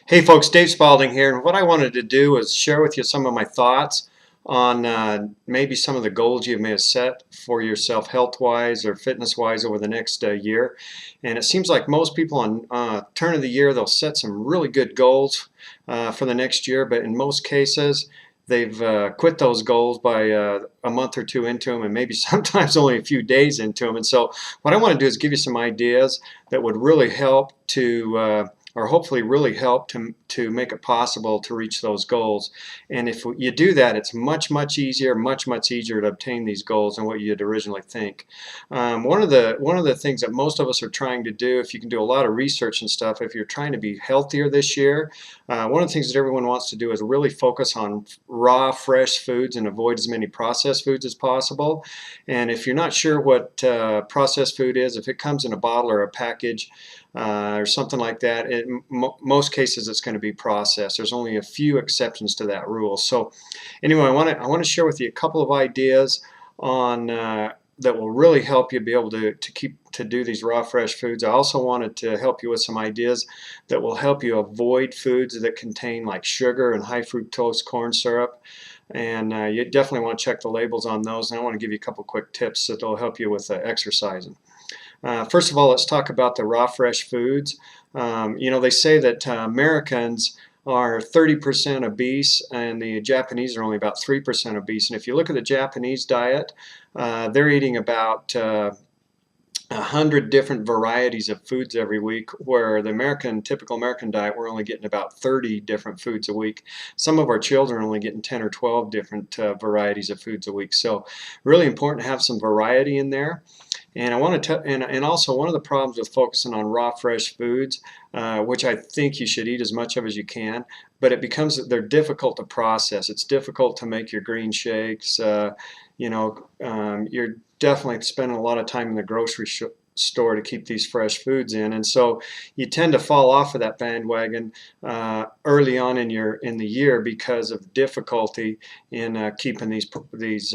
Hey folks, Dave Spalding here, and what I wanted to do is share with you some of my thoughts on maybe some of the goals you may have set for yourself health-wise or fitness-wise over the next year. And it seems like most people on turn of the year, they'll set some really good goals for the next year, but in most cases, they've quit those goals by a month or two into them, and maybe sometimes only a few days into them. And so what I want to do is give you some ideas that would really help to or hopefully really help to make it possible to reach those goals. And if you do that, it's much easier, much easier to obtain these goals than what you'd originally think. One of the things that most of us are trying to do, if you can do a lot of research and stuff, if you're trying to be healthier this year, one of the things that everyone wants to do is really focus on raw, fresh foods and avoid as many processed foods as possible. And if you're not sure what processed food is, if it comes in a bottle or a package, or something like that, in most cases it's going to be processed. There's only a few exceptions to that rule. So anyway, I want to share with you a couple of ideas on that will really help you be able to do these raw fresh foods. I also wanted to help you with some ideas that will help you avoid foods that contain like sugar and high fructose corn syrup. And you definitely want to check the labels on those. And I want to give you a couple quick tips that will help you with exercising. First of all, let's talk about the raw fresh foods. They say that Americans are 30% obese and the Japanese are only about 3% obese. And if you look at the Japanese diet, they're eating about 100 different varieties of foods every week, where the typical American diet, we're only getting about 30 different foods a week. Some of our children are only getting 10 or 12 different varieties of foods a week. So really important to have some variety in there. And I want to, and also one of the problems with focusing on raw, fresh foods, which I think you should eat as much of as you can, but they're difficult to process. It's difficult to make your green shakes. You're definitely spending a lot of time in the grocery store to keep these fresh foods in, and so you tend to fall off of that bandwagon early on in the year because of difficulty in keeping these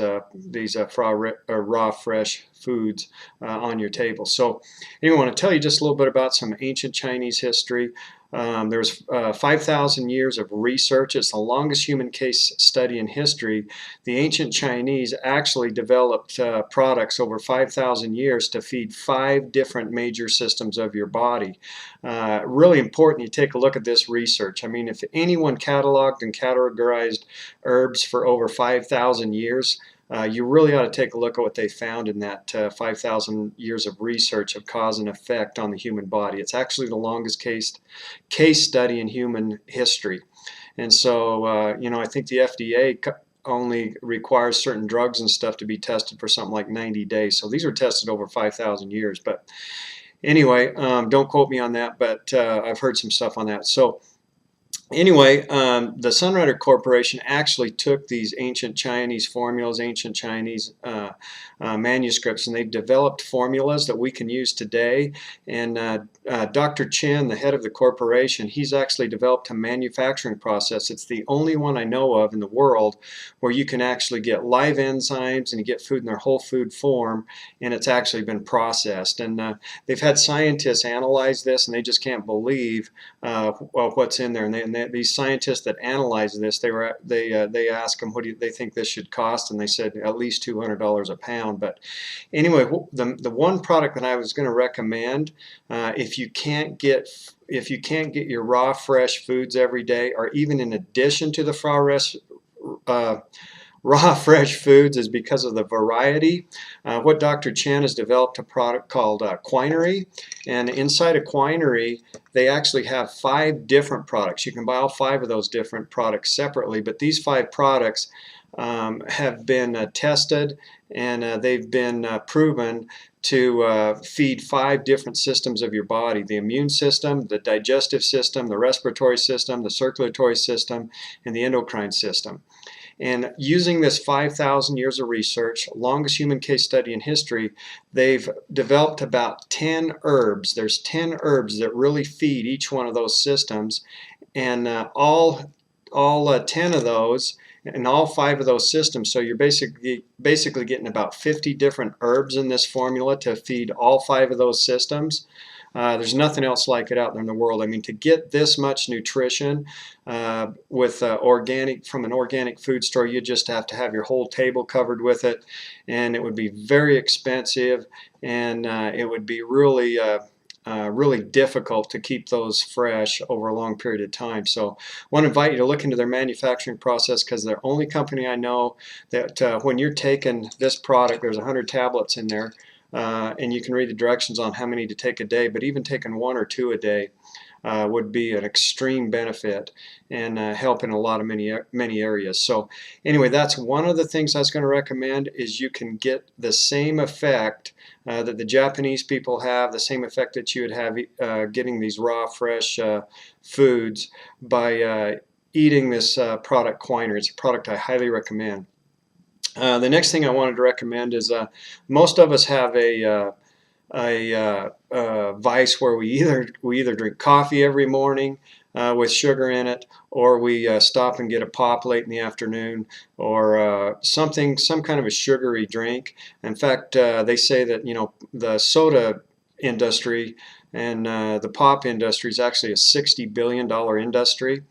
raw fresh foods on your table. So anyway, I want to tell you just a little bit about some ancient Chinese history. There's 5,000 years of research. It's the longest human case study in history. The ancient Chinese actually developed products over 5,000 years to feed 5 different major systems of your body. Really important you take a look at this research. I mean, if anyone cataloged and categorized herbs for over 5,000 years, you really ought to take a look at what they found in that 5,000 years of research of cause and effect on the human body. It's actually the longest case study in human history. And so, I think the FDA only requires certain drugs and stuff to be tested for something like 90 days. So these are tested over 5,000 years. But anyway, don't quote me on that, but I've heard some stuff on that. So anyway, the Sunrider Corporation actually took these ancient Chinese formulas, ancient Chinese manuscripts, and they've developed formulas that we can use today. And Dr. Chen, the head of the corporation, he's actually developed a manufacturing process. It's the only one I know of in the world where you can actually get live enzymes and you get food in their whole food form, and it's actually been processed. And they've had scientists analyze this, and they just can't believe what's in there. And these scientists that analyze this, they ask them, what do they think this should cost, and they said at least $200 a pound. But anyway, the one product that I was going to recommend, if you can't get your raw fresh foods every day, or even in addition to the raw fresh foods, is because of the variety. What Dr. Chen has developed a product called Quinery, and inside of Quinery they actually have 5 different products. You can buy all 5 of those different products separately, but these 5 products have been tested, and they've been proven to feed 5 different systems of your body: the immune system, the digestive system, the respiratory system, the circulatory system, and the endocrine system. And using this 5,000 years of research, longest human case study in history, they've developed about 10 herbs. There's 10 herbs that really feed each one of those systems, and all 10 of those and all 5 of those systems. So you're basically getting about 50 different herbs in this formula to feed all 5 of those systems. There's nothing else like it out there in the world. I mean, to get this much nutrition with organic from an organic food store, you just have to have your whole table covered with it, and it would be very expensive, and it would be really really difficult to keep those fresh over a long period of time. So I want to invite you to look into their manufacturing process, because they're the only company I know that when you're taking this product, there's 100 tablets in there, and you can read the directions on how many to take a day, but even taking 1 or 2 a day would be an extreme benefit and help in a lot of many areas. So anyway, that's one of the things I was going to recommend, is you can get the same effect that the Japanese people have, the same effect that you would have getting these raw, fresh foods by eating this product, Quiner. It's a product I highly recommend. The next thing I wanted to recommend is most of us have a vice where we either drink coffee every morning with sugar in it, or we stop and get a pop late in the afternoon, or some kind of a sugary drink. In fact, they say that the soda industry and the pop industry is actually a $60 billion industry.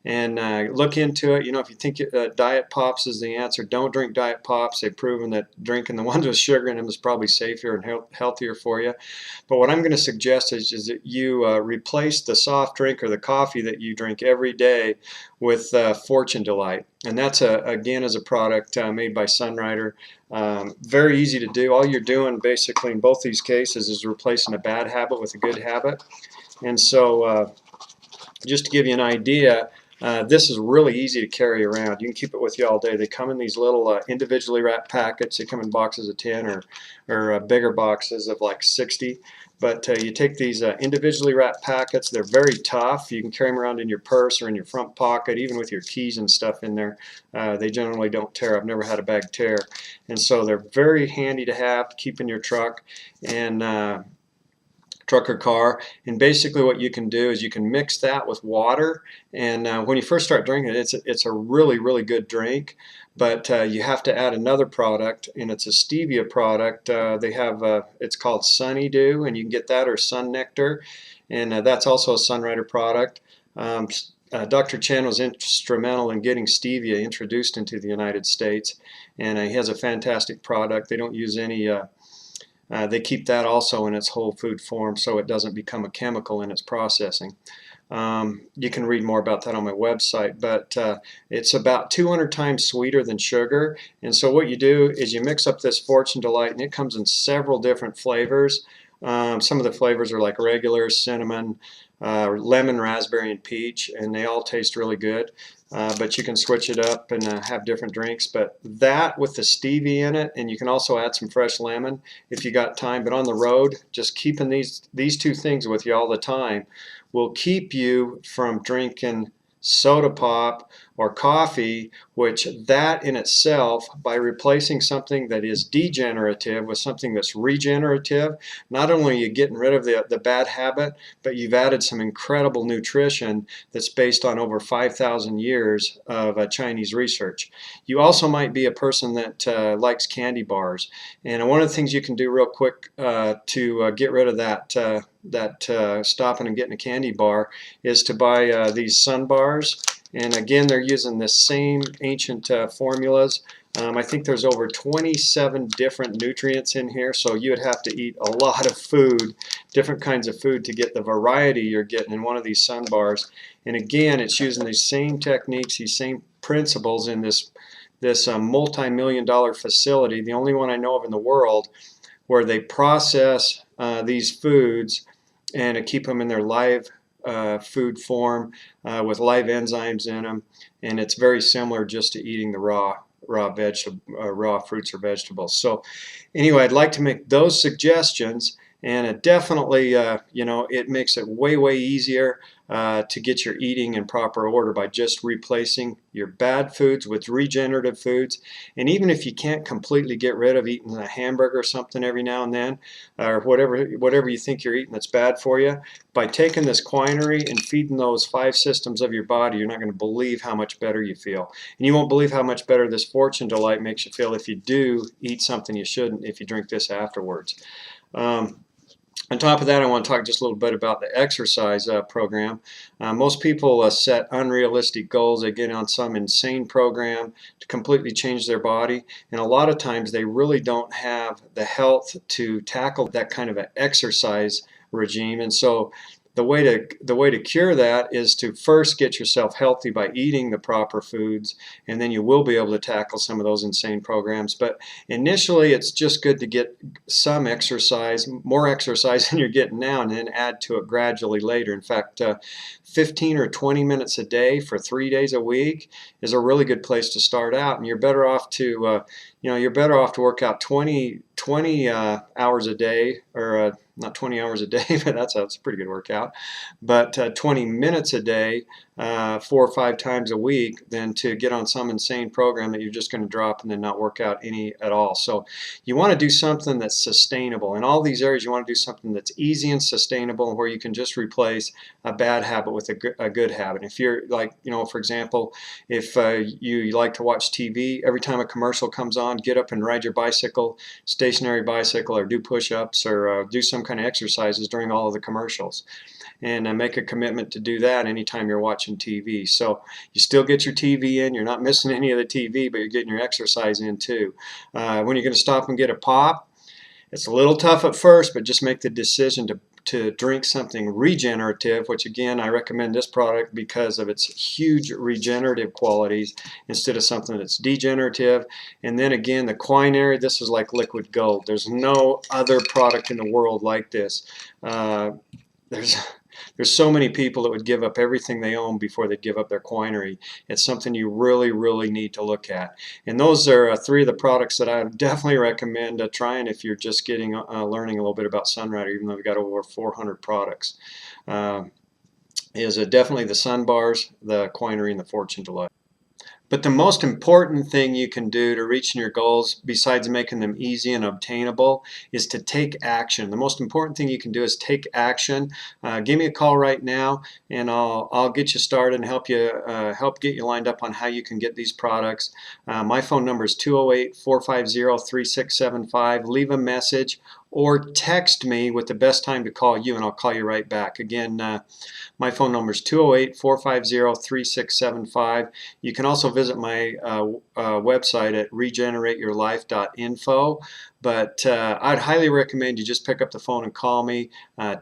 And look into it. If you think diet pops is the answer, don't drink diet pops. They've proven that drinking the ones with sugar in them is probably safer and healthier for you. But what I'm going to suggest is that you replace the soft drink or the coffee that you drink every day with Fortune Delight. And that's, again, is a product made by Sunrider. Very easy to do. All you're doing basically in both these cases is replacing a bad habit with a good habit. And so just to give you an idea, this is really easy to carry around. You can keep it with you all day. They come in these little individually wrapped packets. They come in boxes of 10 or bigger boxes of like 60. But you take these individually wrapped packets. They're very tough. You can carry them around in your purse or in your front pocket, even with your keys and stuff in there. They generally don't tear. I've never had a bag tear. And so they're very handy to have to keep in your truck and truck or car. And basically what you can do is you can mix that with water, and when you first start drinking it, it's a really good drink. But you have to add another product, and it's a stevia product. They have it's called Sunny Dew, and you can get that, or Sun Nectar, and that's also a Sunrider product. Dr. Chen was instrumental in getting stevia introduced into the United States, and he has a fantastic product. They don't use any they keep that also in its whole food form, so it doesn't become a chemical in its processing. You can read more about that on my website, but it's about 200 times sweeter than sugar. And so what you do is you mix up this Fortune Delight, and it comes in several different flavors. Some of the flavors are like regular, cinnamon, lemon, raspberry, and peach, and they all taste really good. But you can switch it up and have different drinks. But that with the stevia in it, and you can also add some fresh lemon if you got time. But on the road, just keeping these two things with you all the time will keep you from drinking soda pop or coffee, which that in itself, by replacing something that is degenerative with something that's regenerative, not only are you getting rid of the bad habit, but you've added some incredible nutrition that's based on over 5,000 years of Chinese research. You also might be a person that likes candy bars, and one of the things you can do real quick to get rid of that stopping and getting a candy bar is to buy these Sun bars. And again, they're using the same ancient formulas. I think there's over 27 different nutrients in here, so you would have to eat a lot of food, different kinds of food, to get the variety you're getting in one of these Sun bars. And again, it's using these same techniques, these same principles in this multi-million-dollar facility, the only one I know of in the world, where they process these foods and keep them in their live food form with live enzymes in them, and it's very similar just to eating the raw fruits or vegetables. So anyway, I'd like to make those suggestions, and it definitely it makes it way easier to get your eating in proper order by just replacing your bad foods with regenerative foods. And even if you can't completely get rid of eating a hamburger or something every now and then, or whatever you think you're eating that's bad for you, by taking this Quinery and feeding those 5 systems of your body, you're not going to believe how much better you feel. And you won't believe how much better this Fortune Delight makes you feel if you do eat something you shouldn't, if you drink this afterwards. On top of that, I want to talk just a little bit about the exercise program. Most people set unrealistic goals. They get on some insane program to completely change their body, and a lot of times they really don't have the health to tackle that kind of an exercise regime. And so the way to cure that is to first get yourself healthy by eating the proper foods, and then you will be able to tackle some of those insane programs. But initially, it's just good to get some exercise, more exercise than you're getting now, and then add to it gradually later. In fact, 15 or 20 minutes a day for 3 days a week is a really good place to start out, and you're better off to you're better off to work out 20 hours a day, or not 20 hours a day, but that's a pretty good workout, but 20 minutes a day, 4 or 5 times a week, than to get on some insane program that you're just going to drop and then not work out any at all. So you want to do something that's sustainable. In all these areas, you want to do something that's easy and sustainable, where you can just replace a bad habit with a good habit. If you're like, for example, if you like to watch TV, every time a commercial comes on, get up and ride your bicycle, stationary bicycle, or do push-ups, or do some kind of exercises during all of the commercials, and make a commitment to do that anytime you're watching TV. So you still get your TV in, you're not missing any of the TV, but you're getting your exercise in too. When you're going to stop and get a pop, it's a little tough at first, but just make the decision to drink something regenerative, which again, I recommend this product because of its huge regenerative qualities instead of something that's degenerative. And then again, the quinary, this is like liquid gold. There's no other product in the world like this. There's so many people that would give up everything they own before they'd give up their quinary. It's something you really, really need to look at. And those are 3 of the products that I definitely recommend trying if you're just getting learning a little bit about Sunrider, even though we've got over 400 products. Is definitely the Sun Bars, the quinary, and the Fortune Delight. But the most important thing you can do to reaching your goals, besides making them easy and obtainable, is to take action. The most important thing you can do is take action. Give me a call right now, and I'll get you started and help get you lined up on how you can get these products. My phone number is 208-450-3675. Leave a message or text me with the best time to call you, and I'll call you right back. Again, my phone number is 208-450-3675. You can also visit my website at regenerateyourlife.info. But I'd highly recommend you just pick up the phone and call me.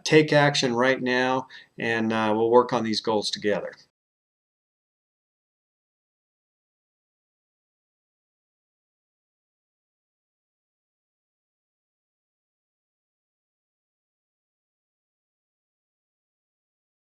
Take action right now, and we'll work on these goals together.